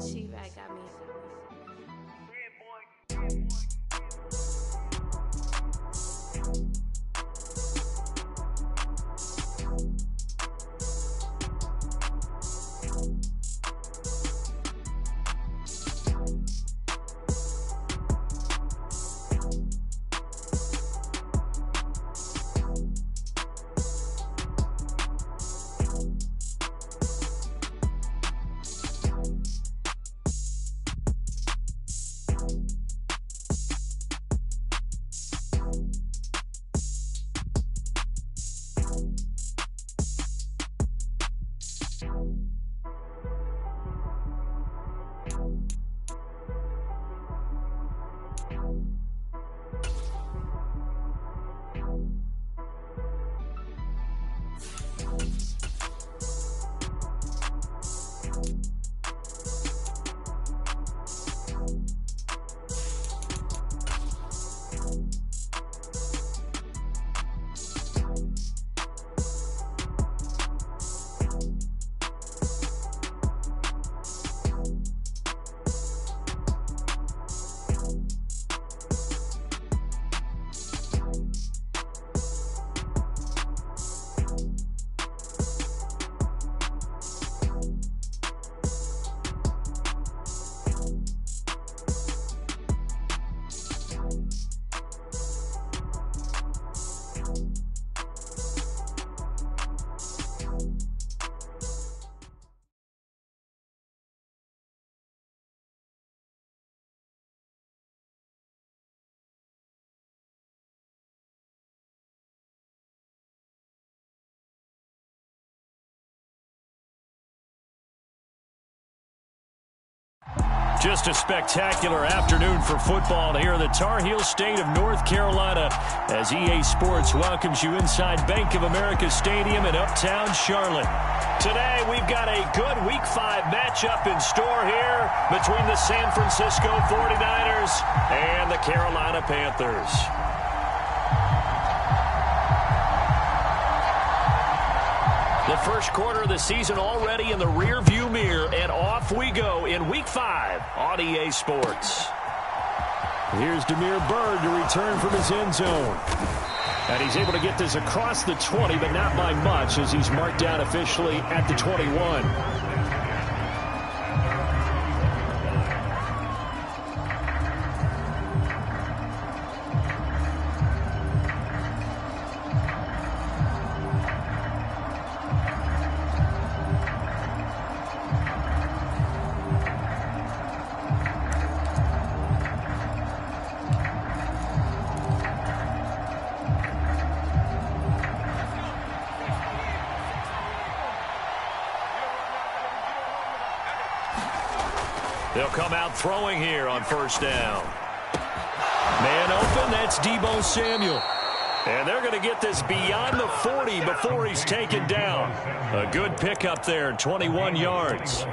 She back got me. Just a spectacular afternoon for football here in the Tar Heel state of North Carolina as EA Sports welcomes you inside Bank of America Stadium in uptown Charlotte. Today we've got a good Week 5 matchup in store here between the San Francisco 49ers and the Carolina Panthers. The first quarter of the season already in the rear-view mirror, and off we go in Week 5 on EA Sports. Here's Damiere Byrd to return from his end zone. And he's able to get this across the 20, but not by much as he's marked down officially at the 21. They'll come out throwing here on first down. Man open, that's Deebo Samuel. And they're going to get this beyond the 40 before he's taken down. A good pickup there, 21 yards.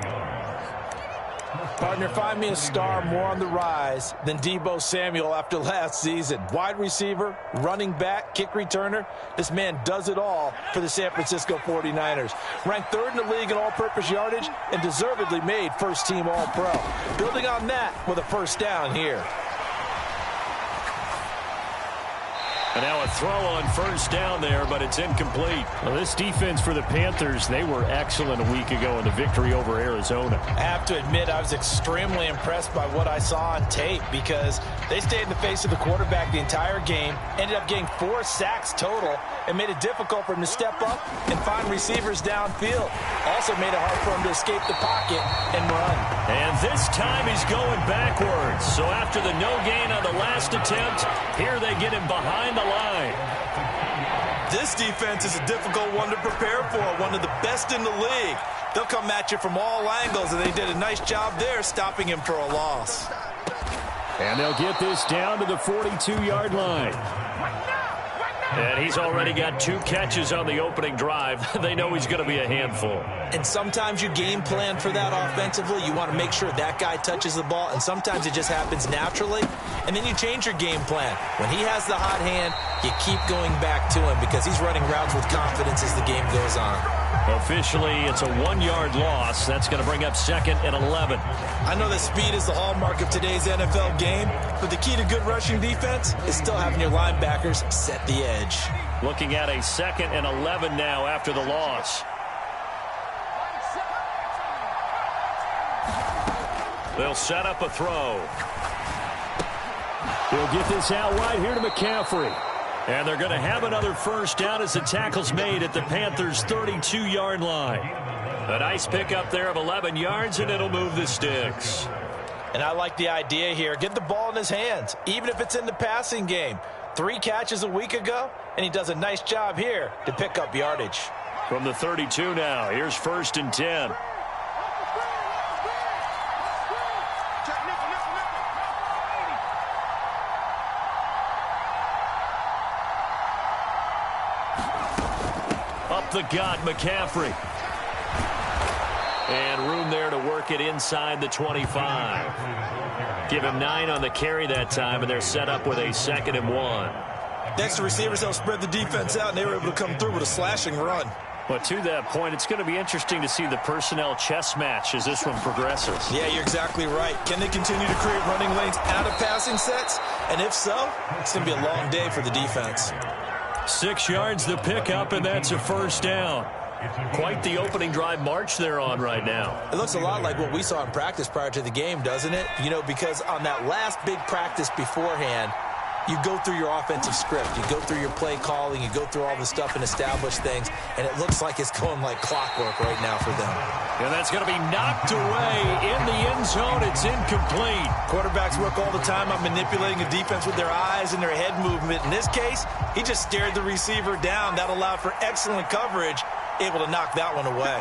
Partner, find me a star more on the rise than Deebo Samuel after last season. Wide receiver, running back, kick returner. This man does it all for the San Francisco 49ers. Ranked third in the league in all-purpose yardage and deservedly made first-team All-Pro. Building on that with a first down here. And now a throw on first down there, but it's incomplete. Well, this defense for the Panthers, they were excellent a week ago in the victory over Arizona. I have to admit, I was extremely impressed by what I saw on tape because they stayed in the face of the quarterback the entire game, ended up getting 4 sacks total, and made it difficult for him to step up and find receivers downfield. Also made it hard for him to escape the pocket and run. And this time he's going backwards. So after the no gain on the last attempt, here they get him behind the line. This defense is a difficult one to prepare for, one of the best in the league. They'll come at you from all angles, and they did a nice job there stopping him for a loss. And they'll get this down to the 42-yard line. And he's already got 2 catches on the opening drive. They know he's going to be a handful. And sometimes you game plan for that offensively. You want to make sure that guy touches the ball, and sometimes it just happens naturally. And then you change your game plan. When he has the hot hand, you keep going back to him because he's running routes with confidence as the game goes on. Officially, it's a 1-yard loss. That's going to bring up 2nd and 11. I know that speed is the hallmark of today's NFL game, but the key to good rushing defense is still having your linebackers set the edge. Looking at a 2nd and 11 now after the loss. They'll set up a throw. He'll get this out wide here to McCaffrey. And they're going to have another first down as the tackle's made at the Panthers' 32-yard line. A nice pickup there of 11 yards, and it'll move the sticks. And I like the idea here. Get the ball in his hands, even if it's in the passing game. 3 catches a week ago, and he does a nice job here to pick up yardage. From the 32 now, here's 1st and 10. Up the gut, McCaffrey. And room there to work it inside the 25. Give him 9 on the carry that time, and they're set up with a 2nd and 1. Next to receivers, they'll spread the defense out, and they were able to come through with a slashing run. But to that point, it's going to be interesting to see the personnel chess match as this one progresses. Yeah, you're exactly right. Can they continue to create running lanes out of passing sets? And if so, it's going to be a long day for the defense. 6 yards the pickup, and that's a first down. Quite the opening drive march they're on right now. It looks a lot like what we saw in practice prior to the game, doesn't it? You know, because on that last big practice beforehand, you go through your offensive script. You go through your play calling. You go through all the stuff and establish things. And it looks like it's going like clockwork right now for them. And that's going to be knocked away in the end zone. It's incomplete. Quarterbacks work all the time on manipulating a defense with their eyes and their head movement. In this case, he just stared the receiver down. That allowed for excellent coverage, able to knock that one away.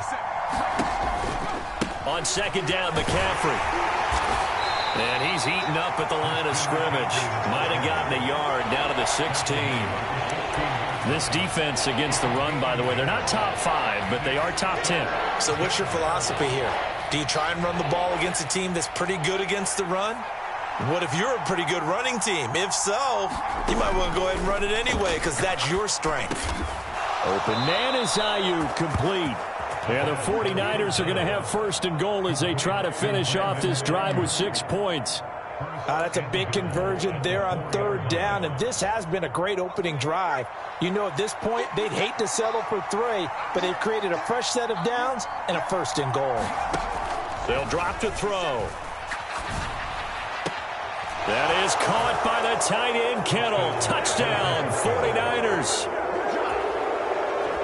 On 2nd down, McCaffrey. And he's eaten up at the line of scrimmage. Might have gotten a yard down to the 16. This defense against the run, by the way, they're not top 5, but they are top 10. So what's your philosophy here? Do you try and run the ball against a team that's pretty good against the run? What if you're a pretty good running team? If so, you might want to go ahead and run it anyway because that's your strength. Open man is Ayuk, complete. And the 49ers are going to have 1st and goal as they try to finish off this drive with 6 points. That's a big conversion there on 3rd down, and this has been a great opening drive. You know, at this point, they'd hate to settle for 3, but they've created a fresh set of downs and a 1st and goal. They'll drop to throw. That is caught by the tight end, Kittle. Touchdown, 49ers.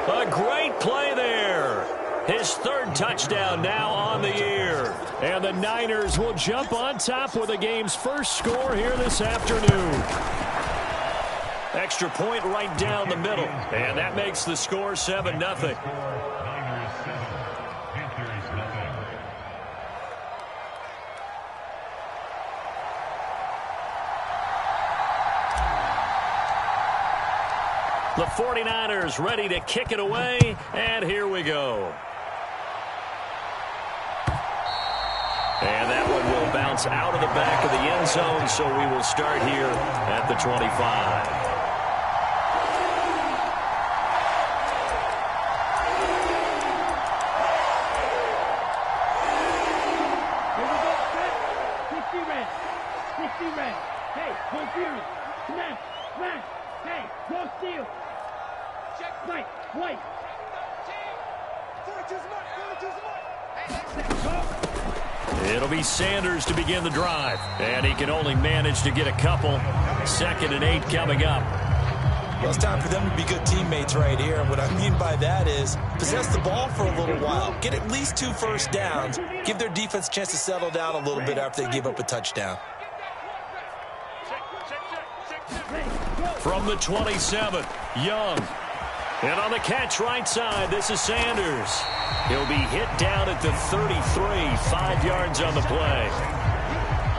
A great play there. His 3rd touchdown now on the year. And the Niners will jump on top with the game's first score here this afternoon. Extra point right down the middle. And that makes the score 7-0. The 49ers ready to kick it away, and here we go. And that one will bounce out of the back of the end zone, so we will start here at the 25. It'll be Sanders to begin the drive, and he can only manage to get a couple. 2nd and 8 coming up. Well, it's time for them to be good teammates right here. And what I mean by that is possess the ball for a little while. Get at least 2 first downs. Give their defense a chance to settle down a little bit after they give up a touchdown. From the 27, Young. And on the catch right side, this is Sanders. He'll be hit down at the 33, 5 yards on the play.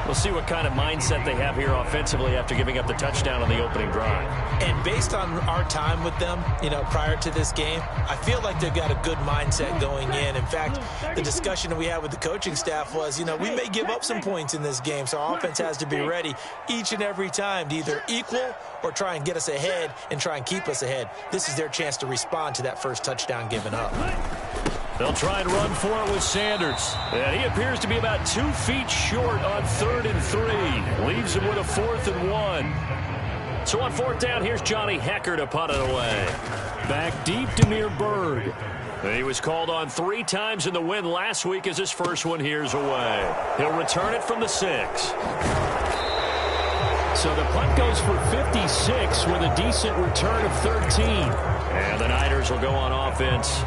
We'll see what kind of mindset they have here offensively after giving up the touchdown on the opening drive. And based on our time with them, prior to this game, I feel like they've got a good mindset going in. In fact, the discussion that we had with the coaching staff was, we may give up some points in this game, so our offense has to be ready each and every time to either equal or try and get us ahead and try and keep us ahead. This is their chance to respond to that first touchdown given up. They'll try and run for it with Sanders. And he appears to be about 2 feet short on 3rd and 3. Leaves him with a 4th and 1. So on 4th down, here's Johnny Hecker to punt it away. Back deep, Damiere Byrd. He was called on 3 times in the win last week as his first one here's away. He'll return it from the 6. So the punt goes for 56 with a decent return of 13. And the Niners will go on offense.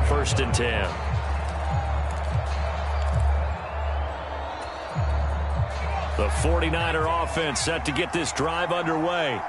1st and 10. The 49er offense set to get this drive underway.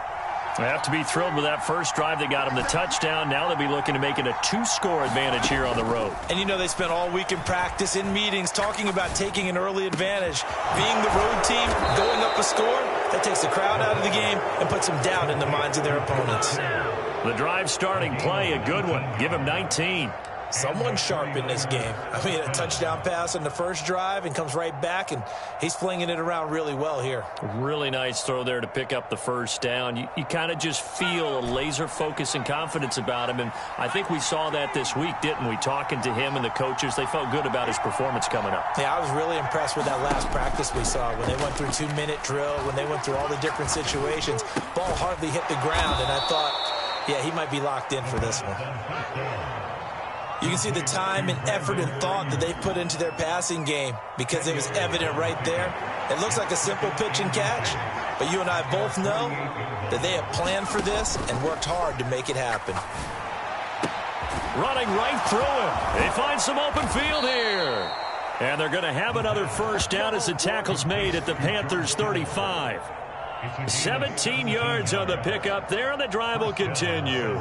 They have to be thrilled with that first drive. They got them the touchdown. Now they'll be looking to make it a 2-score advantage here on the road. And they spent all week in practice, in meetings, talking about taking an early advantage. Being the road team, going up a score, that takes the crowd out of the game and puts them down in the minds of their opponents. The drive starting play, a good one. Give him 19. Someone sharp in this game. A touchdown pass on the first drive and comes right back, and he's flinging it around really well here. Really nice throw there to pick up the first down. You kind of just feel a laser focus and confidence about him, and I think we saw that this week, didn't we? Talking to him and the coaches, they felt good about his performance coming up. Yeah, I was really impressed with that last practice we saw when they went through 2-minute drill, when they went through all the different situations. Ball hardly hit the ground, and I thought, yeah, he might be locked in for this one. You can see the time and effort and thought that they put into their passing game because it was evident right there. It looks like a simple pitch and catch, but you and I both know that they have planned for this and worked hard to make it happen. Running right through him. They find some open field here. And they're going to have another first down as the tackle's made at the Panthers 35. 17 yards on the pickup there, and the drive will continue.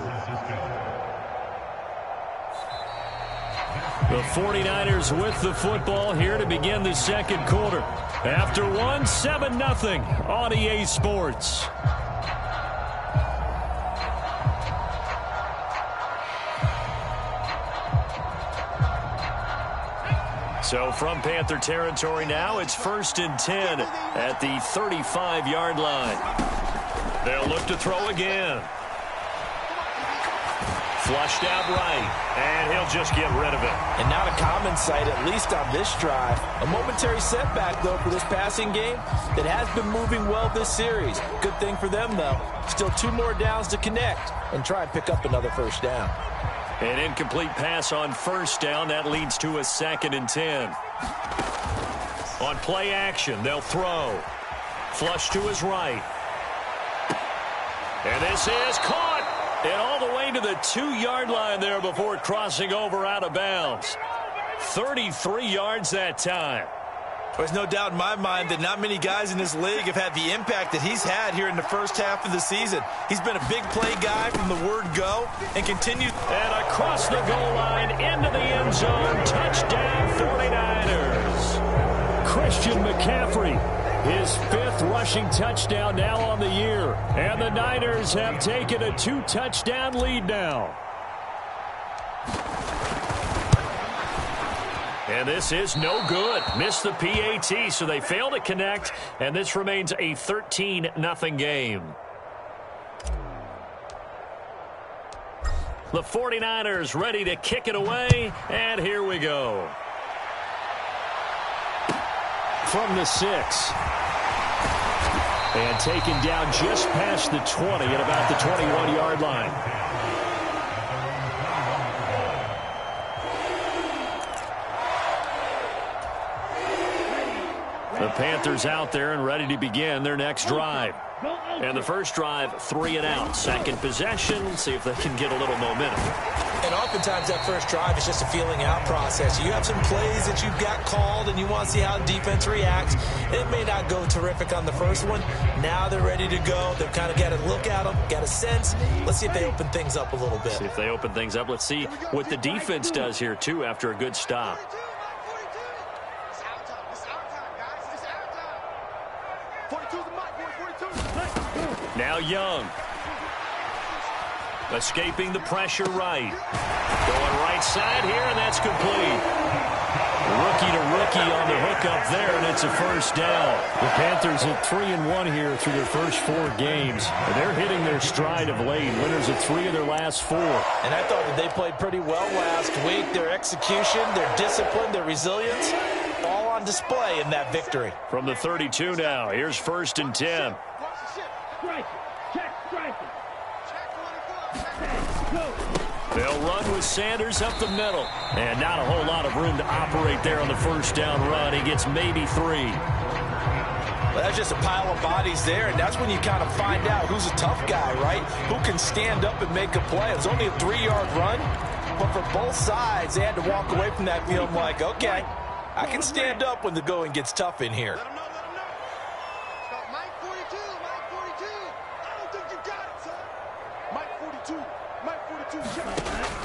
The 49ers with the football here to begin the second quarter. After 7-0 on EA Sports. So from Panther territory now, it's 1st and 10 at the 35-yard line. They'll look to throw again. Flushed out right, and he'll just get rid of it. And not a common sight, at least on this drive. A momentary setback, though, for this passing game that has been moving well this series. Good thing for them, though. Still 2 more downs to connect and try and pick up another first down. An incomplete pass on first down. That leads to a 2nd and 10. On play action, they'll throw. Flush to his right. And this is caught. And all the way to the 2-yard line there before crossing over out of bounds. 33 yards that time. There's no doubt in my mind that not many guys in this league have had the impact that he's had here in the first half of the season. He's been a big play guy from the word go and continues. And across the goal line into the end zone. Touchdown 49ers. Christian McCaffrey. His 5th rushing touchdown now on the year. And the Niners have taken a 2-touchdown lead now. And this is no good. Missed the PAT, so they fail to connect. And this remains a 13-0 game. The 49ers ready to kick it away. And here we go. From the 6. And taken down just past the 20 at about the 21-yard line. The Panthers out there and ready to begin their next drive. And the first drive, 3 and out. Second possession, see if they can get a little momentum. And oftentimes that first drive is just a feeling out process. You have some plays that you've got called and you want to see how the defense reacts. It may not go terrific on the first one. Now they're ready to go. They've kind of got to look at them, got a sense. Let's see if they open things up a little bit. See if they open things up. Let's see what the defense does here, too, after a good stop. Now Young. Escaping the pressure right. Going right side here, and that's complete. Rookie to rookie on the hookup there, and it's a first down. The Panthers at 3-1 here through their first 4 games. They're hitting their stride of late. Winners of 3 of their last 4. And I thought that they played pretty well last week. Their execution, their discipline, their resilience, all on display in that victory. From the 32 now, here's 1st and 10. They'll run with Sanders up the middle. And not a whole lot of room to operate there on the first down run. He gets maybe 3. Well, that's just a pile of bodies there, and that's when you kind of find out who's a tough guy, right? Who can stand up and make a play. It's only a 3-yard run, but for both sides, they had to walk away from that field like, okay, I can stand up when the going gets tough in here.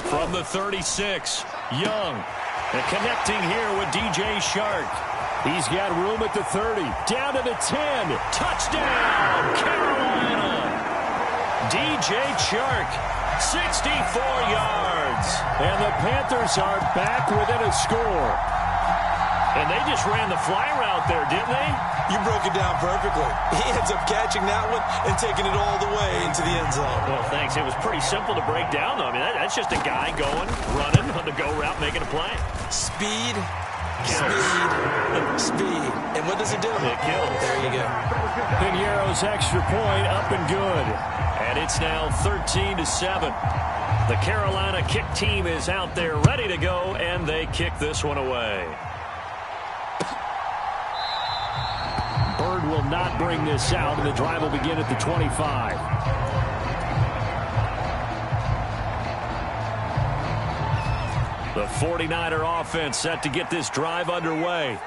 From the 36, Young. And connecting here with DJ Shark. He's got room at the 30. Down to the 10. Touchdown, Carolina. DJ Shark, 64 yards. And the Panthers are back within a score. And they just ran the fly route there, didn't they? You broke it down perfectly. He ends up catching that one and taking it all the way into the end zone. Well, thanks. It was pretty simple to break down, though. I mean, that's just a guy going, running on the go route, making a play. Speed, speed, speed. And what does it do? It kills. There you go. Piñeiro's extra point up and good. And it's now 13-7. The Carolina kick team is out there ready to go, and they kick this one away. Bird will not bring this out, and the drive will begin at the 25. The 49er offense set to get this drive underway.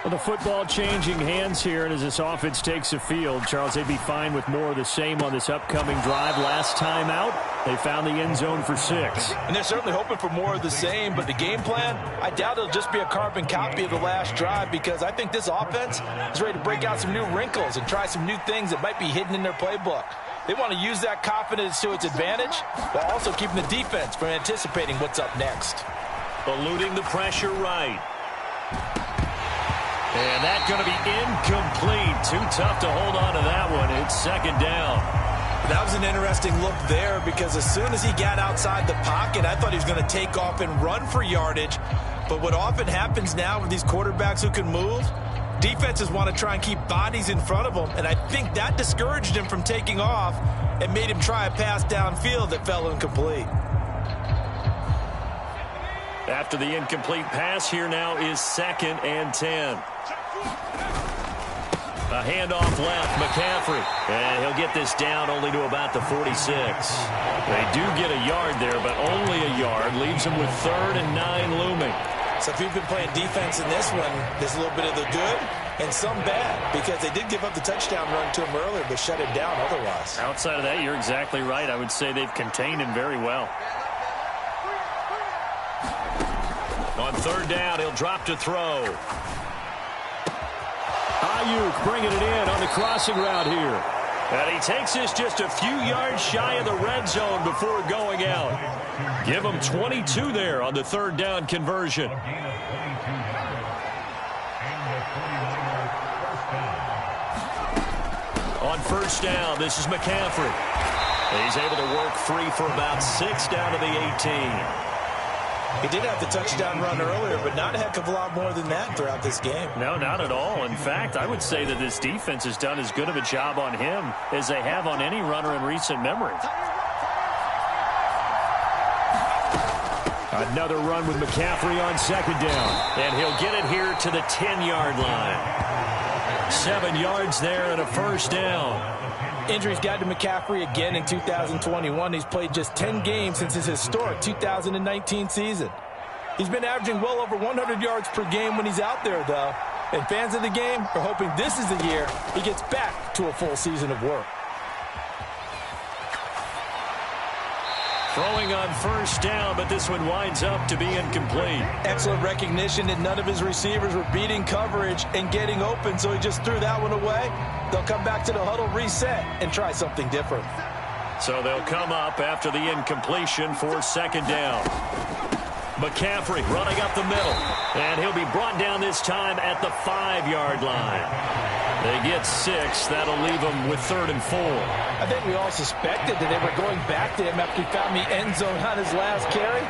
Well, the football changing hands here, and as this offense takes the field, Charles, they'd be fine with more of the same on this upcoming drive. Last time out, they found the end zone for 6. And they're certainly hoping for more of the same, but the game plan, I doubt it'll just be a carbon copy of the last drive, because I think this offense is ready to break out some new wrinkles and try some new things that might be hidden in their playbook. They want to use that confidence to its advantage while also keeping the defense from anticipating what's up next. Eluding the pressure right. And that's going to be incomplete. Too tough to hold on to that one. It's 2nd down. That was an interesting look there, because as soon as he got outside the pocket, I thought he was going to take off and run for yardage. But what often happens now with these quarterbacks who can move, defenses want to try and keep bodies in front of them, and I think that discouraged him from taking off and made him try a pass downfield that fell incomplete. After the incomplete pass, here now is 2nd and 10. A handoff left, McCaffrey. And he'll get this down only to about the 46. They do get a yard there, but only a yard. Leaves them with 3rd and 9 looming. So if you've been playing defense in this one, there's a little bit of the good and some bad, because they did give up the touchdown run to him earlier, but shut him down otherwise. Outside of that, you're exactly right. I would say they've contained him very well. On 3rd down, he'll drop to throw. Ayuk bringing it in on the crossing route here. And he takes this just a few yards shy of the red zone before going out. Give him 22 there on the 3rd down conversion. On 1st down, this is McCaffrey. He's able to work free for about 6 down to the 18. He did have the touchdown run earlier, but not a heck of a lot more than that throughout this game. No, not at all. In fact, I would say that this defense has done as good of a job on him as they have on any runner in recent memory. Another run with McCaffrey on 2nd down. And he'll get it here to the 10-yard line. 7 yards there and a 1st down. Injuries got to McCaffrey again in 2021. He's played just 10 games since his historic 2019 season. He's been averaging well over 100 yards per game when he's out there, though. And fans of the game are hoping this is the year he gets back to a full season of work. Throwing on first down, but this one winds up to be incomplete. Excellent recognition that none of his receivers were beating coverage and getting open, so he just threw that one away. They'll come back to the huddle, reset, and try something different. So they'll come up after the incompletion for second down. McCaffrey running up the middle, and he'll be brought down this time at the 5-yard line. They get 6. That'll leave them with 3rd and 4. I think we all suspected that they were going back to him after he found the end zone on his last carry,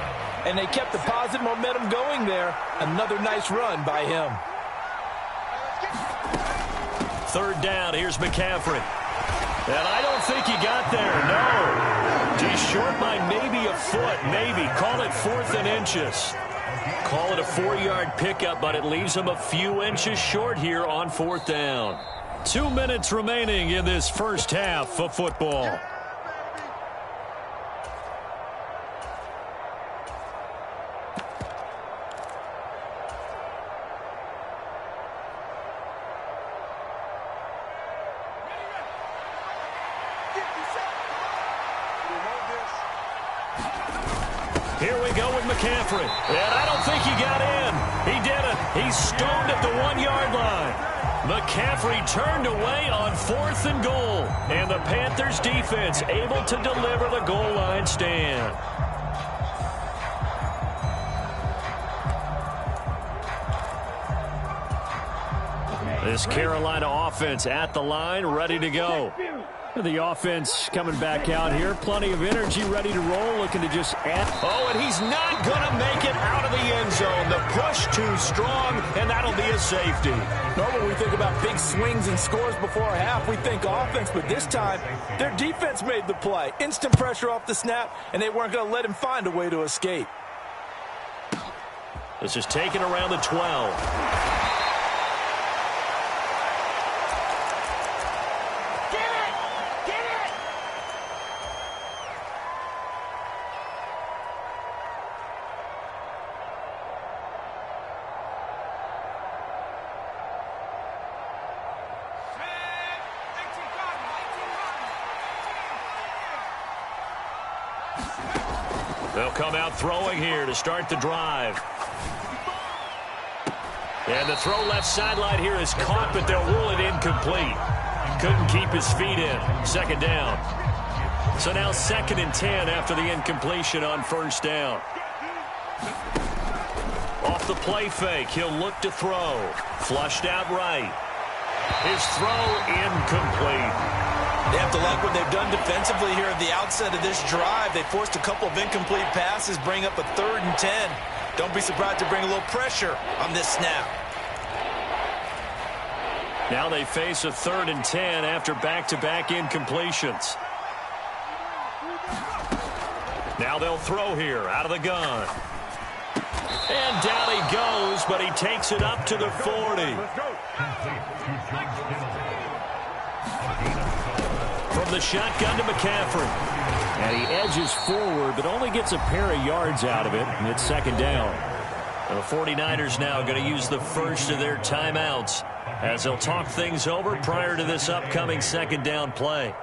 and they kept the positive momentum going there. Another nice run by him. 3rd down, here's McCaffrey. And I don't think he got there, no. He's short by maybe a foot, maybe. Call it 4th and inches. Call it a 4-yard pickup, but it leaves him a few inches short here on 4th down. 2 minutes remaining in this first half of football. Here we go with McCaffrey. And I don't think he got in. He didn't. He's stoned at the 1-yard line. McCaffrey turned away on 4th and goal. And the Panthers defense able to deliver the goal line stand. This Carolina offense at the line, ready to go. The offense coming back out here. Plenty of energy, ready to roll, looking to just add. Oh, and he's not going to make it out of the end zone. The push too strong, and that'll be a safety. Normally we think about big swings and scores before a half. We think offense, but this time their defense made the play. Instant pressure off the snap, and they weren't going to let him find a way to escape. This is taken around the 12. They'll come out throwing here to start the drive. And the throw left sideline here is caught, but they'll rule it incomplete. Couldn't keep his feet in. 2nd down. So now 2nd and 10 after the incompletion on 1st down. Off the play fake, he'll look to throw. Flushed out right. His throw incomplete. They have to like what they've done defensively here at the outset of this drive. They forced a couple of incomplete passes, bring up a 3rd and 10. Don't be surprised to bring a little pressure on this snap. Now they face a 3rd and 10 after back-to-back incompletions. Now they'll throw here out of the gun. And down he goes, but he takes it up to the 40. From the shotgun to McCaffrey. And he edges forward, but only gets a pair of yards out of it, and it's 2nd down. And the 49ers now going to use the first of their timeouts as they'll talk things over prior to this upcoming 2nd down play.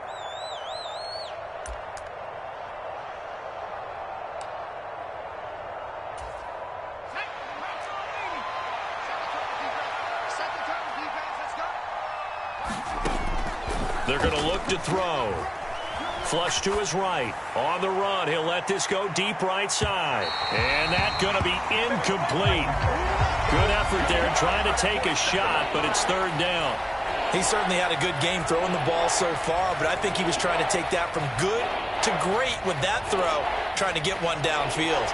They're going to look to throw. Flush to his right. On the run, he'll let this go deep right side. And that's going to be incomplete. Good effort there trying to take a shot, but it's 3rd down. He certainly had a good game throwing the ball so far, but I think he was trying to take that from good to great with that throw, trying to get one downfield.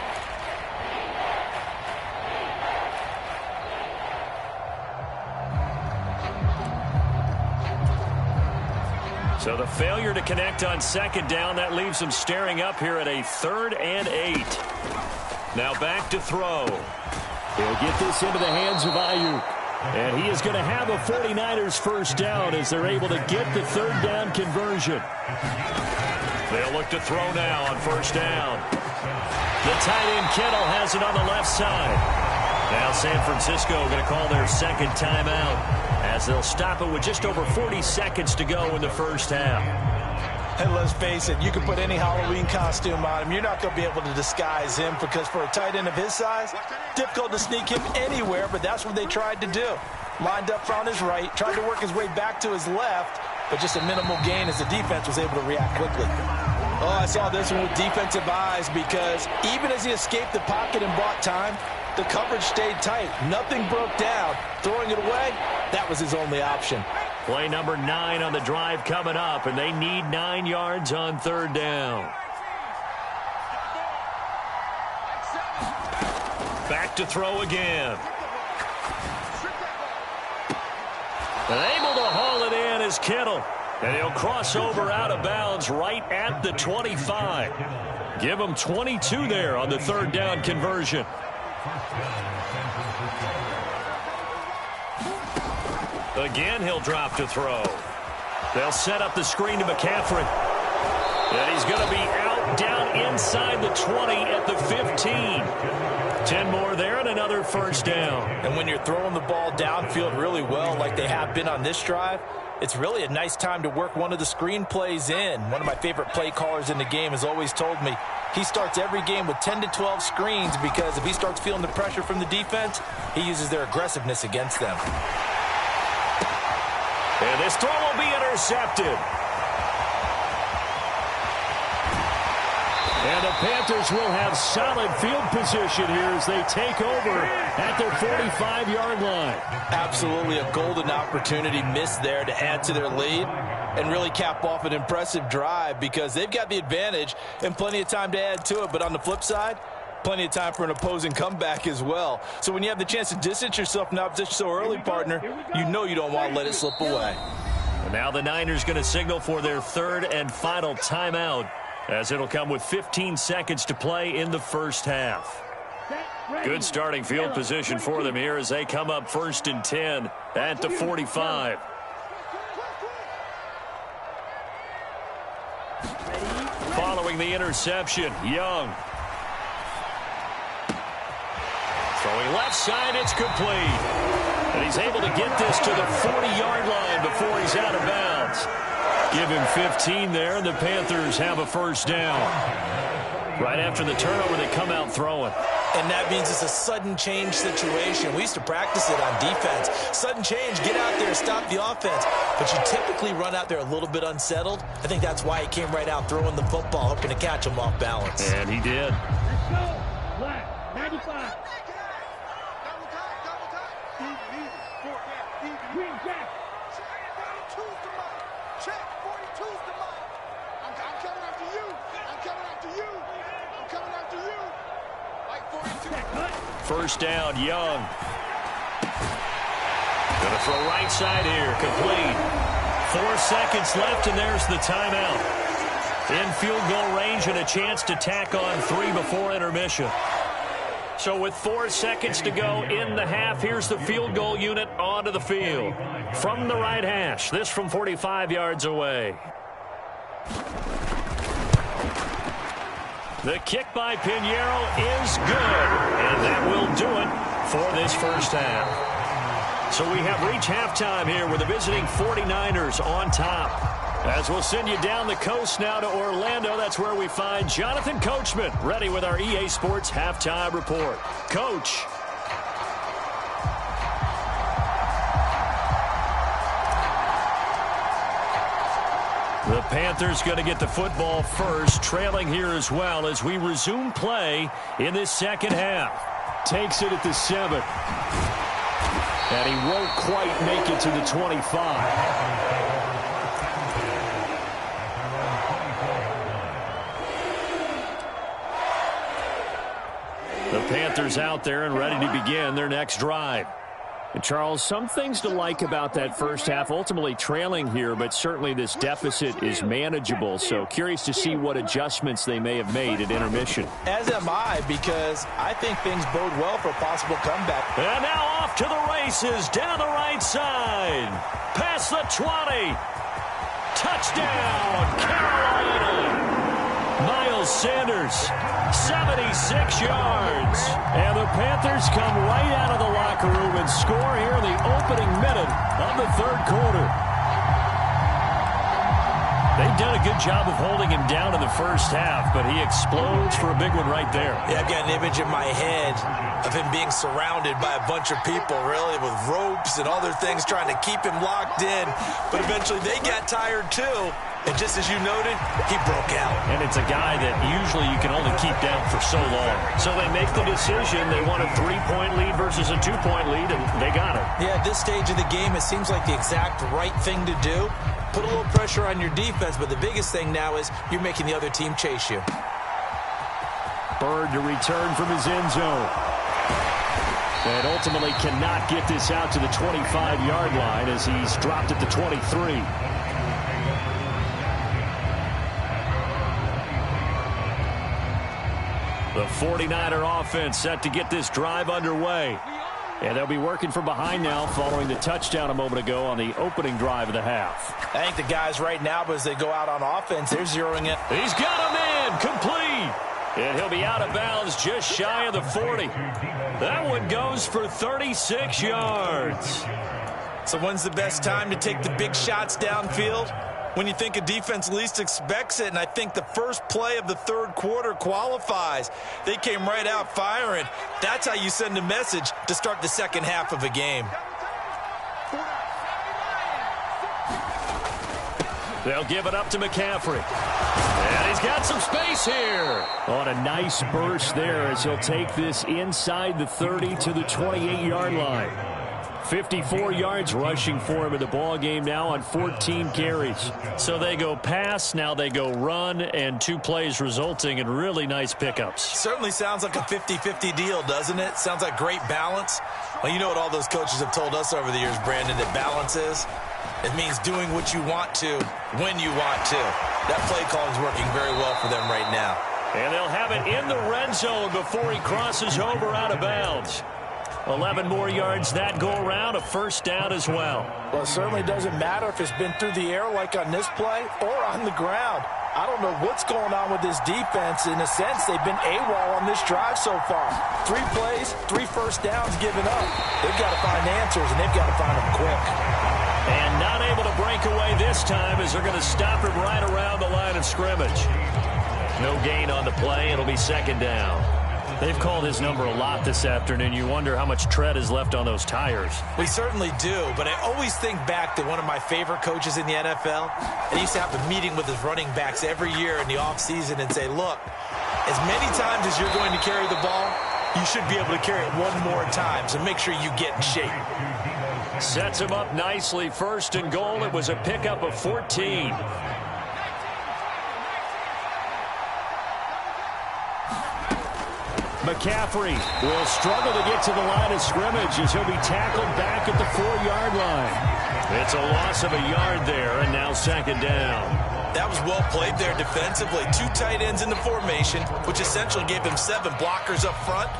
So the failure to connect on 2nd down, that leaves them staring up here at a 3rd and 8. Now back to throw. He'll get this into the hands of Ayuk. And he is going to have a 49ers first down as they're able to get the 3rd down conversion. They'll look to throw now on 1st down. The tight end Kittle has it on the left side. Now San Francisco going to call their 2nd timeout as they'll stop it with just over 40 seconds to go in the first half. And let's face it, you can put any Halloween costume on him. You're not going to be able to disguise him because for a tight end of his size, difficult to sneak him anywhere, but that's what they tried to do. Lined up on his right, tried to work his way back to his left, but just a minimal gain as the defense was able to react quickly. Oh, I saw this one with defensive eyes because even as he escaped the pocket and bought time, the coverage stayed tight. Nothing broke down. Throwing it away, that was his only option. Play number 9 on the drive coming up, and they need 9 yards on third down. Back to throw again. And able to haul it in is Kittle. And he'll cross over out of bounds right at the 25. Give him 22 there on the third down conversion. Again, he'll drop to throw. They'll set up the screen to McCaffrey. And he's going to be out down inside the 20 at the 15. 10 more there and another first down. And when you're throwing the ball downfield really well like they have been on this drive, it's really a nice time to work one of the screen plays in. One of my favorite play callers in the game has always told me he starts every game with 10 to 12 screens because if he starts feeling the pressure from the defense, he uses their aggressiveness against them. And this throw will be intercepted. And the Panthers will have solid field position here as they take over at their 45-yard line. Absolutely a golden opportunity missed there to add to their lead and really cap off an impressive drive because they've got the advantage and plenty of time to add to it. But on the flip side, plenty of time for an opposing comeback as well. So when you have the chance to distance yourself from the opposition so early, partner, you know you don't want to let it slip away. And now the Niners going to signal for their third and final timeout, as it'll come with 15 seconds to play in the first half. Good starting field position for them here as they come up 1st and 10 at the 45. Following the interception, Young. Throwing left side, it's complete. And he's able to get this to the 40-yard line before he's out of bounds. Give him 15 there, and the Panthers have a first down. Right after the turnover, they come out throwing. And that means it's a sudden change situation. We used to practice it on defense. Sudden change, get out there, stop the offense. But you typically run out there a little bit unsettled. I think that's why he came right out throwing the football, hoping to catch him off balance. And he did. Let's go. Black, 95. Green Jack. Check, 42's the mark. I'm coming after you. I'm coming after you. I'm coming after you. Like 42. First down, Young. Gonna throw right side here, complete. 4 seconds left, and there's the timeout. In field goal range and a chance to tack on 3 before intermission. So with 4 seconds to go in the half, here's the field goal unit onto the field. From the right hash, this from 45 yards away. The kick by Pinheiro is good, and that will do it for this first half. So we have reached halftime here with the visiting 49ers on top. As we'll send you down the coast now to Orlando, that's where we find Jonathan Coachman, ready with our EA Sports Halftime Report. Coach. The Panthers going to get the football first, trailing here as well as we resume play in this second half. Takes it at the 7. And he won't quite make it to the 25. The Panthers out there and ready to begin their next drive. And Charles, some things to like about that first half. Ultimately trailing here, but certainly this deficit is manageable. So curious to see what adjustments they may have made at intermission. As am I, because I think things bode well for a possible comeback. And now off to the races down the right side. Past the 20. Touchdown, Carolina. Miles Sanders, 76 yards. And the Panthers come right out of the locker room and score here in the opening minute of the third quarter. They've done a good job of holding him down in the first half, but he explodes for a big one right there. Yeah, I've got an image in my head of him being surrounded by a bunch of people, really, with ropes and other things trying to keep him locked in. But eventually they got tired too. And just as you noted, he broke out. And it's a guy that usually you can only keep down for so long. So they make the decision. They want a 3-point lead versus a 2-point lead, and they got it. Yeah, at this stage of the game, it seems like the exact right thing to do. Put a little pressure on your defense, but the biggest thing now is you're making the other team chase you. Bird to return from his end zone. And ultimately cannot get this out to the 25-yard line as he's dropped at the 23. The 49er offense set to get this drive underway. And they'll be working from behind now following the touchdown a moment ago on the opening drive of the half. I think the guys right now, as they go out on offense, they're zeroing it. He's got a man complete. And he'll be out of bounds just shy of the 40. That one goes for 36 yards. So when's the best time to take the big shots downfield? When you think a defense least expects it, and I think the first play of the third quarter qualifies. They came right out firing. That's how you send a message to start the second half of a game. They'll give it up to McCaffrey. And he's got some space here. On a nice burst there as he'll take this inside the 30 to the 28-yard line. 54 yards rushing for him in the ball game now on 14 carries. So they go pass, now they go run, and 2 plays resulting in really nice pickups. Certainly sounds like a 50-50 deal, doesn't it? Sounds like great balance. Well, you know what all those coaches have told us over the years, Brandon, that balance is? It means doing what you want to when you want to. That play calling is working very well for them right now. And they'll have it in the red zone before he crosses over out of bounds. 11 more yards that go around, a first down as well. Well, it certainly doesn't matter if it's been through the air like on this play or on the ground. I don't know what's going on with this defense. In a sense, they've been AWOL on this drive so far. 3 plays, 3 first downs given up. They've got to find answers, and they've got to find them quick. And not able to break away this time as they're going to stop him right around the line of scrimmage. No gain on the play. It'll be second down. They've called his number a lot this afternoon. You wonder how much tread is left on those tires. We certainly do, but I always think back to one of my favorite coaches in the NFL. And he used to have a meeting with his running backs every year in the offseason and say, look, as many times as you're going to carry the ball, you should be able to carry it one more time, so make sure you get in shape. Sets him up nicely. First and goal. It was a pickup of 14. McCaffrey will struggle to get to the line of scrimmage as he'll be tackled back at the 4-yard line. It's a loss of a yard there, and now second down. That was well played there defensively. 2 tight ends in the formation, which essentially gave him 7 blockers up front.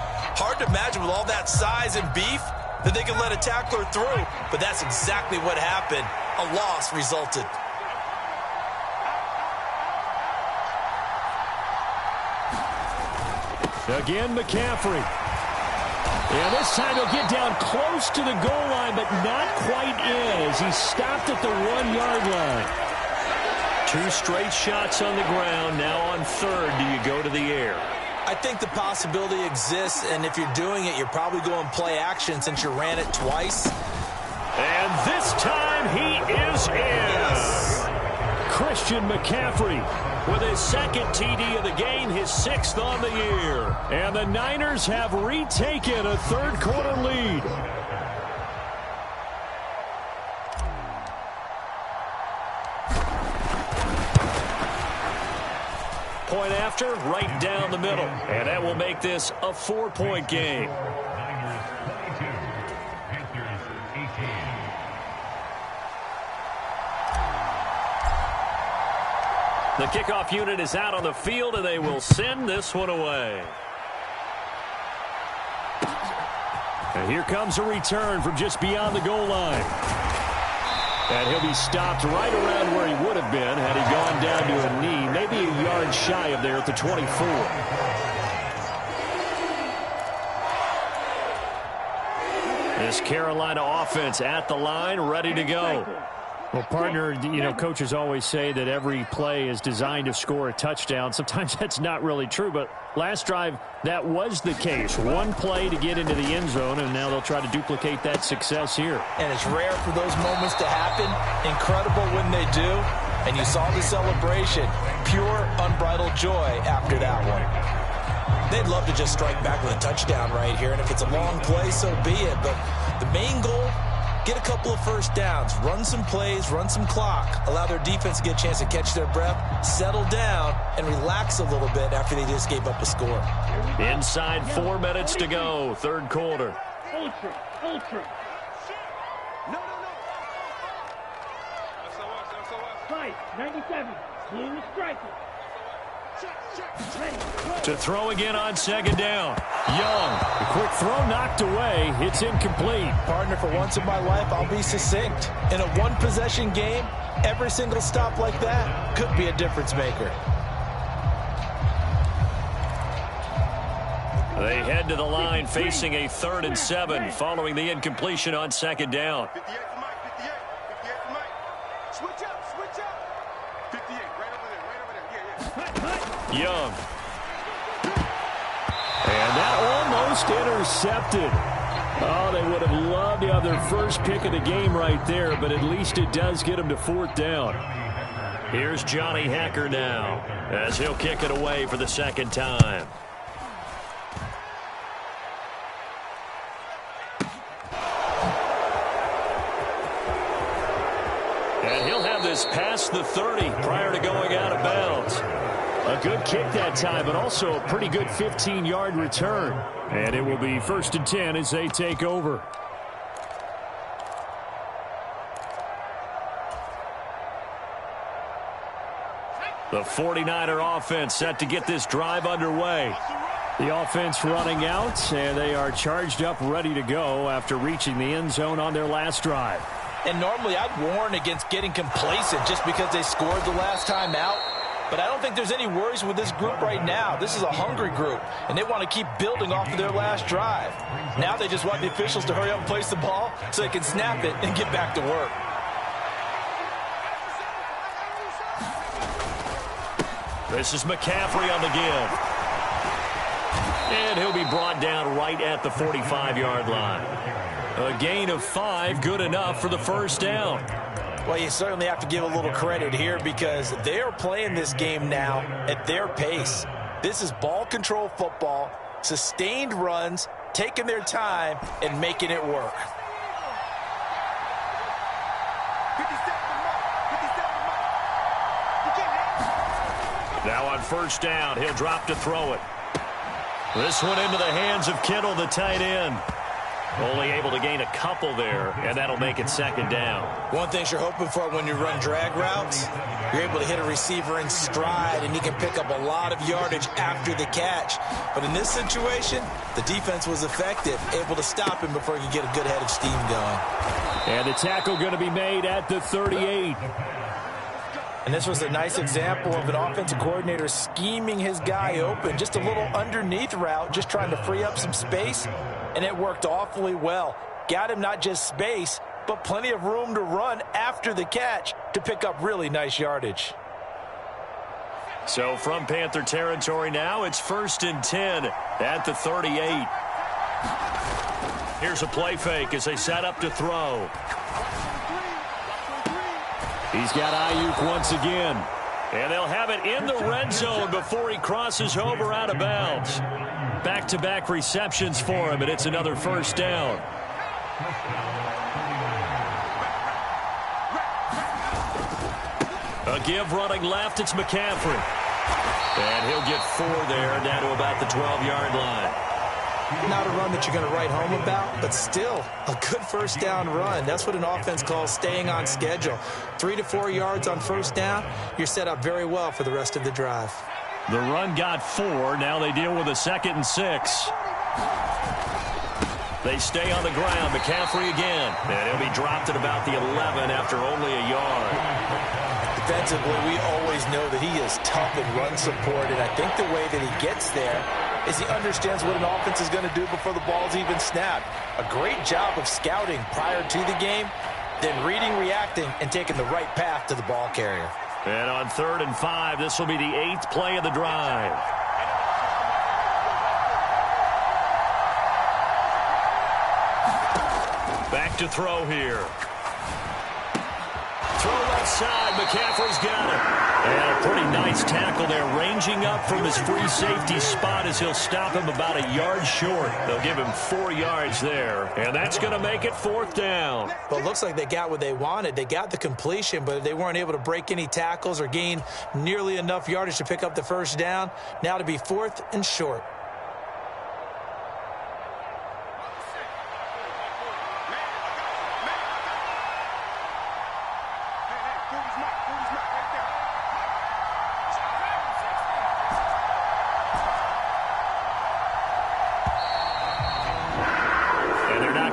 Hard to imagine with all that size and beef that they can let a tackler through, but that's exactly what happened. A loss resulted. Again, McCaffrey. And this time he'll get down close to the goal line, but not quite is. He stopped at the 1-yard line. 2 straight shots on the ground. Now on third, do you go to the air? I think the possibility exists, and if you're doing it, you're probably going play action since you ran it twice. And this time he is in. Christian McCaffrey with his second TD of the game, his 6th on the year. And the Niners have retaken a third-quarter lead. Point after, right down the middle. And that will make this a 4-point game. The kickoff unit is out on the field, and they will send this one away. And here comes a return from just beyond the goal line. And he'll be stopped right around where he would have been had he gone down to a knee, maybe a yard shy of there at the 24. This Carolina offense at the line, ready to go. Well, partner, you know, coaches always say that every play is designed to score a touchdown. Sometimes that's not really true, but last drive, that was the case. One play to get into the end zone, and now they'll try to duplicate that success here. And it's rare for those moments to happen. Incredible when they do. And you saw the celebration. Pure, unbridled joy after that one. They'd love to just strike back with a touchdown right here, and if it's a long play, so be it. But the main goal, get a couple of first downs, run some plays, run some clock, allow their defense to get a chance to catch their breath, settle down, and relax a little bit after they just gave up a score. Inside 4 minutes to go, third quarter. Ultra. No. Fight, 97. Blue striker. To throw again on second down. Young. The quick throw knocked away. It's incomplete. Partner, for once in my life, I'll be succinct. In a one-possession game, every single stop like that could be a difference maker. They head to the line facing a 3rd and 7 following the incompletion on second down. 58 for Mike. 58 for Mike. Switch up. 58, right over there. Yeah. Young. And that almost intercepted. Oh, they would have loved to have their first pick of the game right there, but at least it does get them to 4th down. Here's Johnny Hacker now as he'll kick it away for the second time. And he'll have this past the 30 prior to going out of bounds. A good kick that time, but also a pretty good 15-yard return. And it will be 1st and 10 as they take over. The 49er offense set to get this drive underway. The offense running out, and they are charged up, ready to go after reaching the end zone on their last drive. And normally I'd warn against getting complacent just because they scored the last time out. But I don't think there's any worries with this group right now. This is a hungry group, and they want to keep building off of their last drive. Now they just want the officials to hurry up and place the ball so they can snap it and get back to work. This is McCaffrey on the give. And he'll be brought down right at the 45-yard line. A gain of 5, good enough for the first down. Well, you certainly have to give a little credit here because they are playing this game now at their pace. This is ball control football, sustained runs, taking their time, and making it work. Now on first down, he'll drop to throw it. This one into the hands of Kittle, the tight end. Only able to gain a couple there, and that'll make it second down. One thing you're hoping for when you run drag routes, you're able to hit a receiver in stride, and he can pick up a lot of yardage after the catch. But in this situation, the defense was effective, able to stop him before he could get a good head of steam going. And the tackle going to be made at the 38. And this was a nice example of an offensive coordinator scheming his guy open. Just a little underneath route, just trying to free up some space. And it worked awfully well. Got him not just space, but plenty of room to run after the catch to pick up really nice yardage. So from Panther territory now, it's 1st and 10 at the 38. Here's a play fake as they set up to throw. He's got Ayuk once again. And they'll have it in the red zone before he crosses over out of bounds. Back-to-back receptions for him, and it's another first down. A give running left, it's McCaffrey. And he'll get 4 there, down to about the 12-yard line. Not a run that you're going to write home about, but still a good first down run. That's what an offense calls staying on schedule. 3 to 4 yards on first down, you're set up very well for the rest of the drive. The run got 4. Now they deal with a 2nd and 6. They stay on the ground. McCaffrey again. And he'll be dropped at about the 11 after only a yard. Defensively, we always know that he is tough in run support, and I think the way that he gets there is he understands what an offense is going to do before the ball's even snapped. A great job of scouting prior to the game, then reading, reacting, and taking the right path to the ball carrier. And on 3rd and 5, this will be the 8th play of the drive. Back to throw here. Throw left side. McCaffrey's got it. And a pretty nice tackle there, ranging up from his free safety spot as he'll stop him about a yard short. They'll give him 4 yards there, and that's going to make it 4th down. Well, it looks like they got what they wanted. They got the completion, but they weren't able to break any tackles or gain nearly enough yardage to pick up the first down. Now to be 4th and short.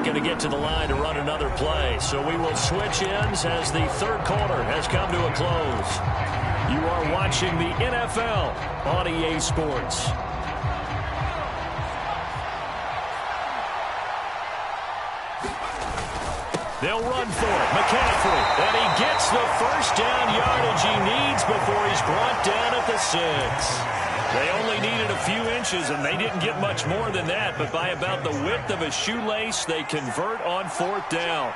To get to the line to run another play. So we will switch ends as the 3rd quarter has come to a close. You are watching the NFL on EA Sports. They'll run for it. McCaffrey. And he gets the first down yardage he needs before he's brought down at the 6. They only needed a few inches, and they didn't get much more than that. But by about the width of a shoelace, they convert on 4th down.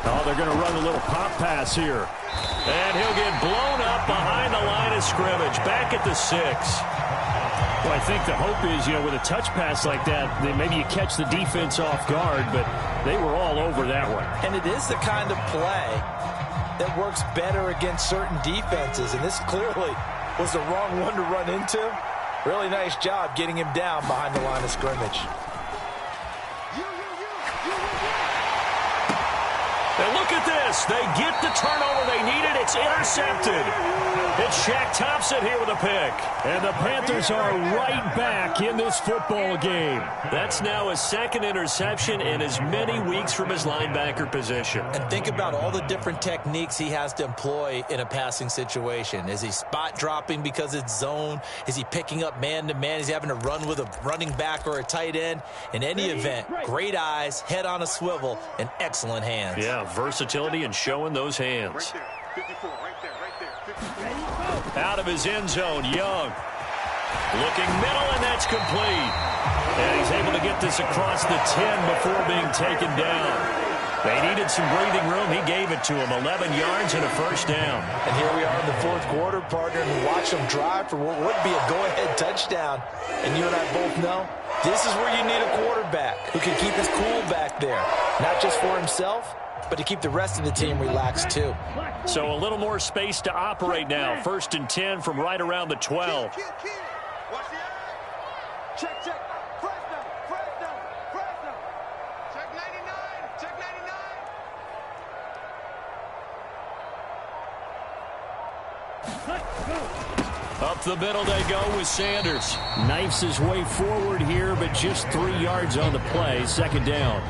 Oh, they're going to run a little pop pass here. And he'll get blown up behind the line of scrimmage, back at the 6. Well, I think the hope is, with a touch pass like that, maybe you catch the defense off guard, but they were all over that one. And it is the kind of play that works better against certain defenses, and this clearly was the wrong one to run into. Really nice job getting him down behind the line of scrimmage. And look at this. They get the turnover they needed. It's intercepted. It's Shaq Thompson here with a pick. And the Panthers are right back in this football game. That's now his 2nd interception in as many weeks from his linebacker position. And think about all the different techniques he has to employ in a passing situation. Is he spot dropping because it's zone? Is he picking up man-to-man? Is he having to run with a running back or a tight end? In any event, great eyes, head on a swivel, and excellent hands. Yeah, versatility and showing those hands. Out of his end zone, Young. Looking middle, and that's complete. And he's able to get this across the 10 before being taken down. They needed some breathing room. He gave it to him. 11 yards and a first down. And here we are in the 4th quarter, partner, and watch them drive for what would be a go-ahead touchdown. And you and I both know this is where you need a quarterback who can keep his cool back there. Not just for himself, but to keep the rest of the team relaxed too. So a little more space to operate now. 1st and 10 from right around the 12. Watch the eye. Check. Press them. Check 99. Check 99. Up the middle they go with Sanders. Knifes his way forward here, but just 3 yards on the play. 2nd down.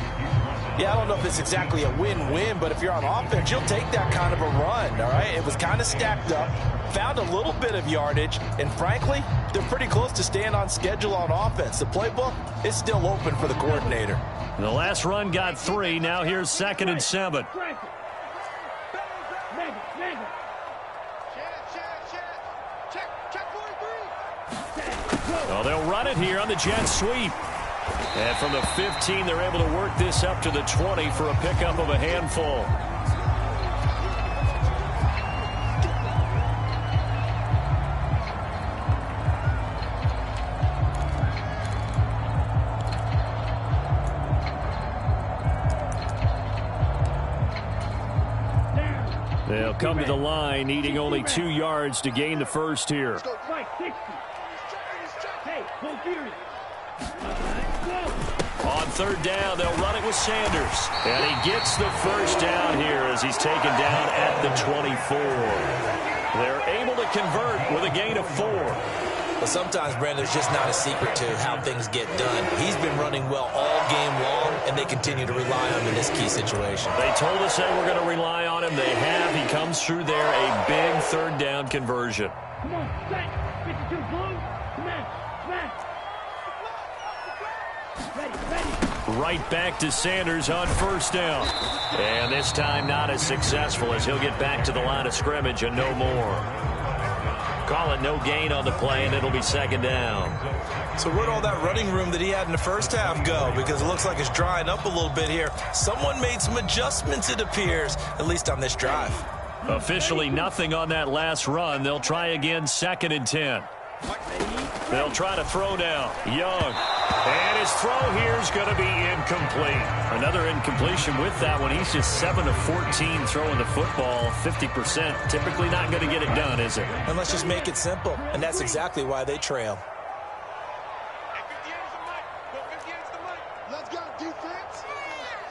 Yeah, I don't know if it's exactly a win-win, but if you're on offense, you'll take that kind of a run, all right? It was kind of stacked up, found a little bit of yardage, and frankly, they're pretty close to staying on schedule on offense. The playbook is still open for the coordinator. The last run got 3. Now here's 2nd and 7. Check 43. Well, they'll run it here on the jet sweep. And from the 15, they're able to work this up to the 20 for a pickup of a handful. They'll come to the line, needing only 2 yards to gain the first here. Right, 60. Hey, go Fury. On 3rd down, they'll run it with Sanders. And he gets the first down here as he's taken down at the 24. They're able to convert with a gain of 4. But sometimes, Brandon, there's just not a secret to how things get done. He's been running well all game long, and they continue to rely on him in this key situation. They told us they were going to rely on him. They have. He comes through there, a big 3rd down conversion. Come on, set. 52 blue. Smash. Right back to Sanders on first down. And this time not as successful as he'll get back to the line of scrimmage and no more. Call it no gain on the play, and it'll be second down. So where'd all that running room that he had in the first half go? Because it looks like it's drying up a little bit here. Someone made some adjustments, it appears, at least on this drive. Officially nothing on that last run. They'll try again, 2nd and 10. They'll try to throw now. Young. And his throw here is going to be incomplete. Another incompletion with that one. He's just 7 of 14 throwing the football, 50%. Typically not going to get it done, is it? And let's just make it simple. And that's exactly why they trail. Let's go, defense.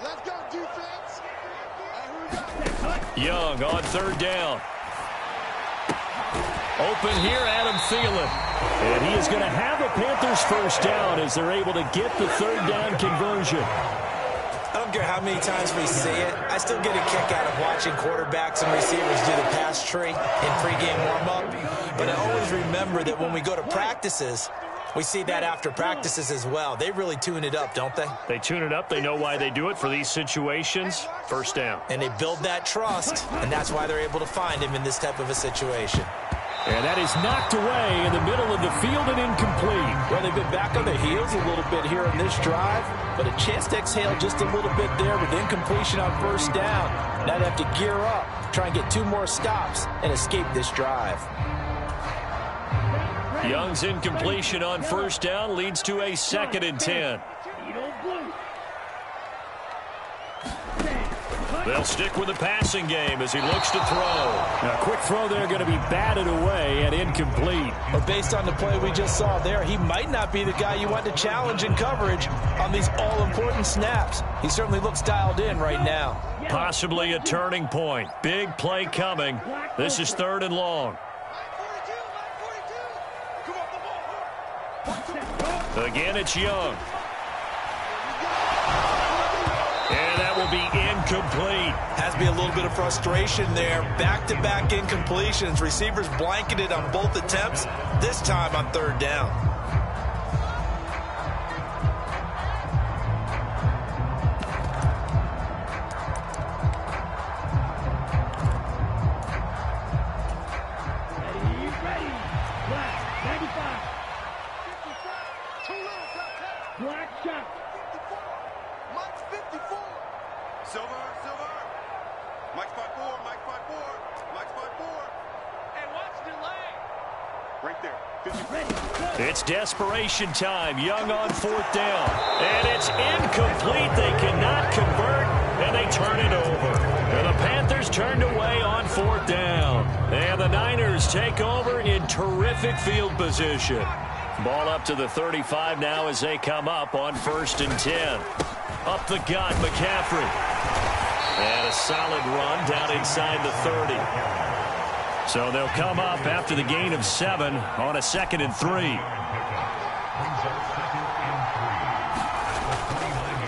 Let's go, defense. Young on 3rd down. Open here, Adam Thielen. And he is going to have a Panthers first down as they're able to get the 3rd down conversion. I don't care how many times we see it. I still get a kick out of watching quarterbacks and receivers do the pass tree in pregame warm-up. But I always remember that when we go to practices, we see that after practices as well. They really tune it up, don't they? They tune it up. They know why they do it for these situations. First down. And they build that trust, and that's why they're able to find him in this type of a situation. And that is knocked away in the middle of the field and incomplete. Well, they've been back on their heels a little bit here in this drive, but a chance to exhale just a little bit there with incompletion on first down. Now they have to gear up, try and get 2 more stops, and escape this drive. Young's incompletion on first down leads to a 2nd and 10. They'll stick with the passing game as he looks to throw. Now, a quick throw there going to be batted away and incomplete. But based on the play we just saw there, he might not be the guy you want to challenge in coverage on these all-important snaps. He certainly looks dialed in right now. Possibly a turning point. Big play coming. This is 3rd and long. Again, it's Young. And that will be incomplete. Has to be a little bit of frustration there. Back-to-back incompletions. Receivers blanketed on both attempts, this time on 3rd down. It's desperation time. Young on 4th down. And it's incomplete. They cannot convert, and they turn it over. And the Panthers turned away on 4th down. And the Niners take over in terrific field position. Ball up to the 35 now as they come up on 1st and 10. Up the gut, McCaffrey. And a solid run down inside the 30. So they'll come up after the gain of 7 on a 2nd and 3.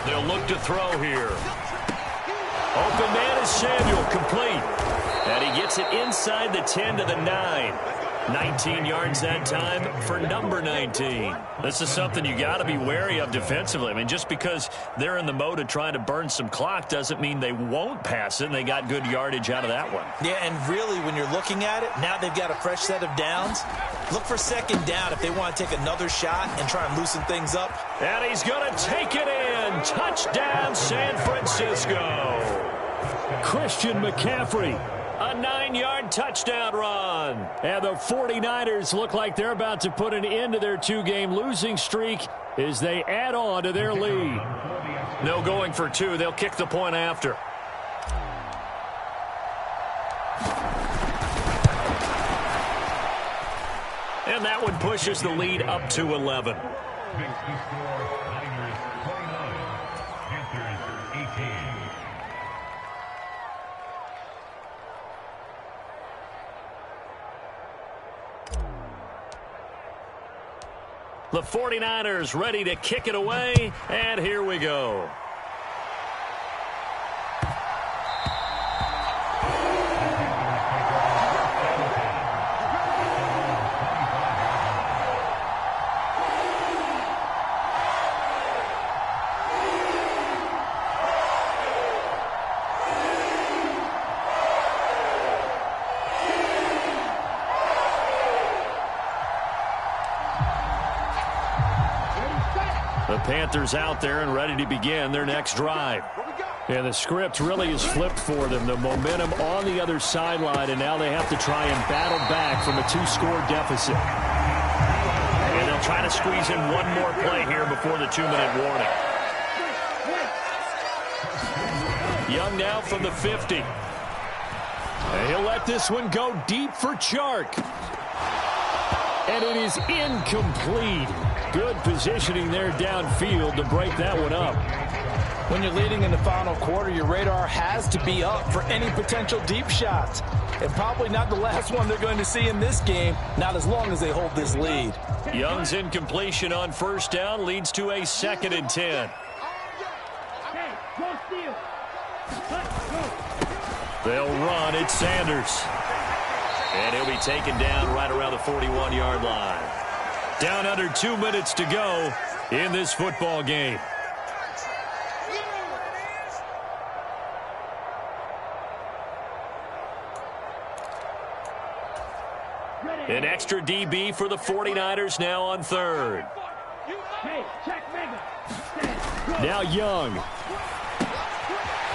They'll look to throw here. Open man is Samuel, complete. And he gets it inside the 10 to the 9. 19 yards that time for number 19. This is something you got to be wary of defensively. I mean, just because they're in the mode of trying to burn some clock doesn't mean they won't pass it, and they got good yardage out of that one. Yeah, and really, when you're looking at it, now they've got a fresh set of downs. Look for 2nd down if they want to take another shot and try and loosen things up. And he's going to take it in. Touchdown, San Francisco. Christian McCaffrey. A 9-yard touchdown run. And the 49ers look like they're about to put an end to their 2-game losing streak as they add on to their lead. No going for 2. They'll kick the point after. And that one pushes the lead up to 11. The 49ers ready to kick it away, and here we go. The Panthers out there and ready to begin their next drive. And the script really is flipped for them. The momentum on the other sideline, and now they have to try and battle back from a 2-score deficit. And they'll try to squeeze in one more play here before the 2-minute warning. Young now from the 50. And he'll let this one go deep for Chark. And it is incomplete. Good positioning there downfield to break that one up. When you're leading in the final quarter, your radar has to be up for any potential deep shots. And probably not the last one they're going to see in this game, not as long as they hold this lead. Young's incompletion on first down leads to a 2nd and 10. They'll run. It's Sanders. And he'll be taken down right around the 41-yard line. Down under 2 minutes to go in this football game. An extra DB for the 49ers now on 3rd. Now Young.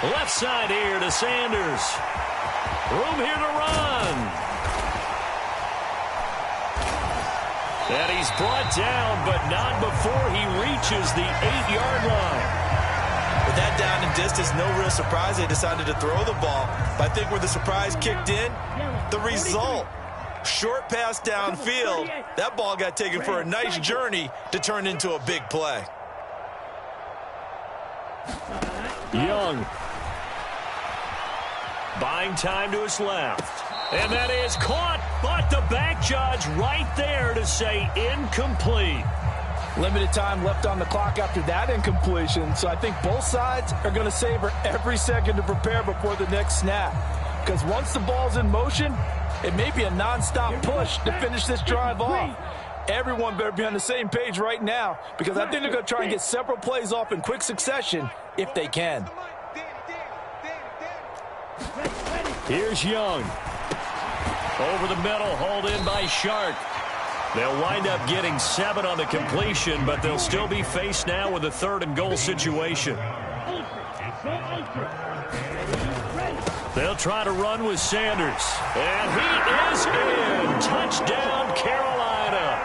Left side here to Sanders. Room here to run. And he's brought down, but not before he reaches the 8-yard line. With that down and distance, no real surprise they decided to throw the ball. But I think where the surprise kicked in, the result. Short pass downfield. That ball got taken for a nice journey to turn into a big play. Young. Buying time to his left. And that is caught, but the back judge right there to say incomplete. Limited time left on the clock after that incompletion, so I think both sides are going to savor every second to prepare before the next snap. Because once the ball's in motion, it may be a nonstop push to finish this drive off. Everyone better be on the same page right now, because I think they're going to try and get several plays off in quick succession if they can. Here's Young. Over the middle, hauled in by Shark. They'll wind up getting 7 on the completion, but they'll still be faced now with a 3rd and goal situation. They'll try to run with Sanders. And he is in. Touchdown, Carolina.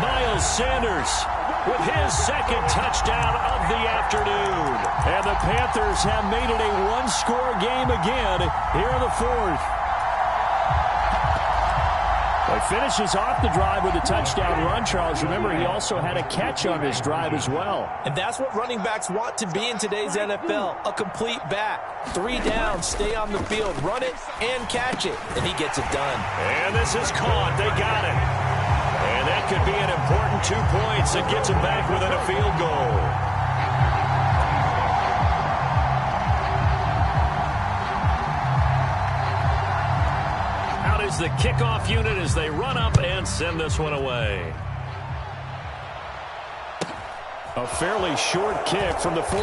Miles Sanders with his 2nd touchdown of the afternoon. And the Panthers have made it a 1-score game again here in the 4th. He finishes off the drive with a touchdown run, Charles. Remember, he also had a catch on this drive as well. And that's what running backs want to be in today's NFL, a complete back. 3 down, stay on the field, run it, and catch it. And he gets it done. And this is caught. They got it. And that could be an important 2 points that gets him back within a field goal. The kickoff unit as they run up and send this one away. A fairly short kick from the 14.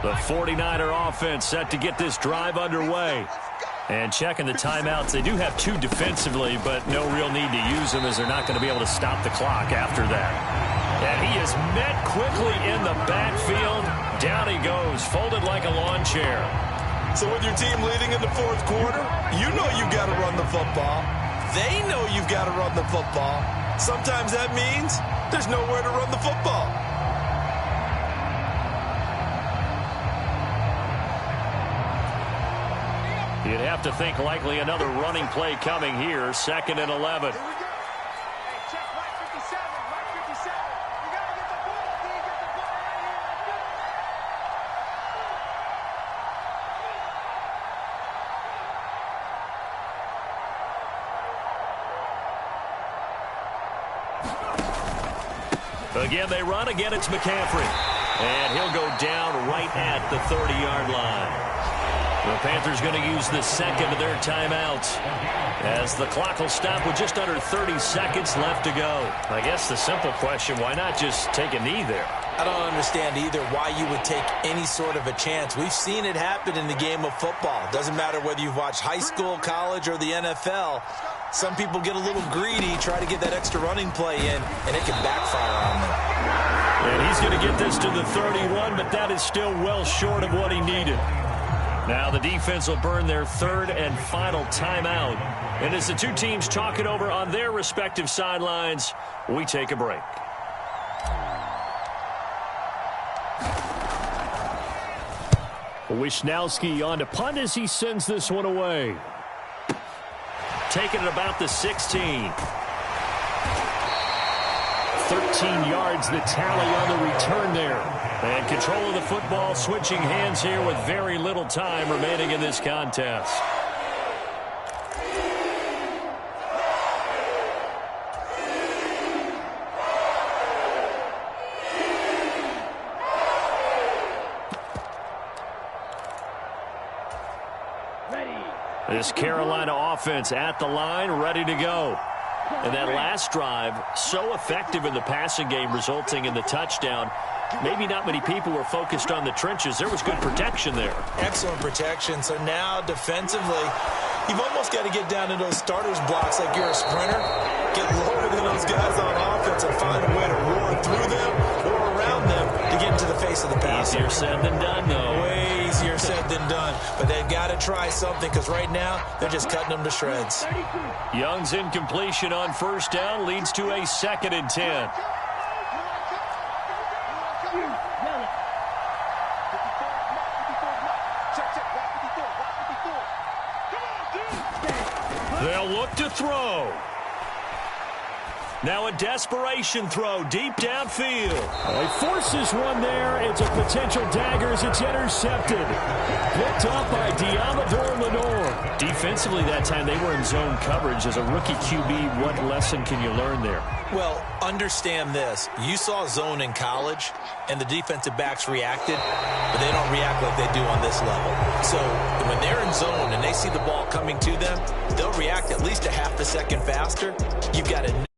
The 49er offense set to get this drive underway. And checking the timeouts, they do have 2 defensively, but no real need to use them as they're not going to be able to stop the clock after that. And he is met quickly in the backfield. Down he goes, folded like a lawn chair. So with your team leading in the 4th quarter, you know you've got to run the football. They know you've got to run the football. Sometimes that means there's nowhere to run the football. You'd have to think likely another running play coming here. 2nd and 11. Again, they run. Again, it's McCaffrey. And he'll go down right at the 30-yard line. The Panthers going to use the 2nd of their timeouts as the clock will stop with just under 30 seconds left to go. I guess the simple question, why not just take a knee there? I don't understand either why you would take any sort of a chance. We've seen it happen in the game of football. Doesn't matter whether you've watched high school, college, or the NFL. Some people get a little greedy, try to get that extra running play in, and it can backfire on them. And he's going to get this to the 31, but that is still well short of what he needed. Now the defense will burn their third and final timeout. And as the two teams talk it over on their respective sidelines, we take a break. Wisnowski on to punt as he sends this one away. Taking it about the 16. 13 yards the tally on the return there. And control of the football, switching hands here with very little time remaining in this contest. This Carolina offense at the line, ready to go. And that last drive, so effective in the passing game, resulting in the touchdown. Maybe not many people were focused on the trenches. There was good protection there. Excellent protection. So now defensively, you've almost got to get down to those starters blocks like you're a sprinter. Get lower than those guys on offense and find a way to roar through them or around them to get into the face of the pass. Easier said than done, though. Way easier said than done. But they've got to try something because right now they're just cutting them to shreds. Young's incompletion on first down leads to a 2nd and 10. They'll look to throw. Now a desperation throw deep downfield. He forces one there. It's a potential dagger as it's intercepted. Picked up by Diamador Lenore. Defensively that time they were in zone coverage. As a rookie QB, what lesson can you learn there? Well, understand this. You saw zone in college, and the defensive backs reacted, but they don't react like they do on this level. So when they're in zone and they see the ball coming to them, they'll react at least a half a second faster. You've got to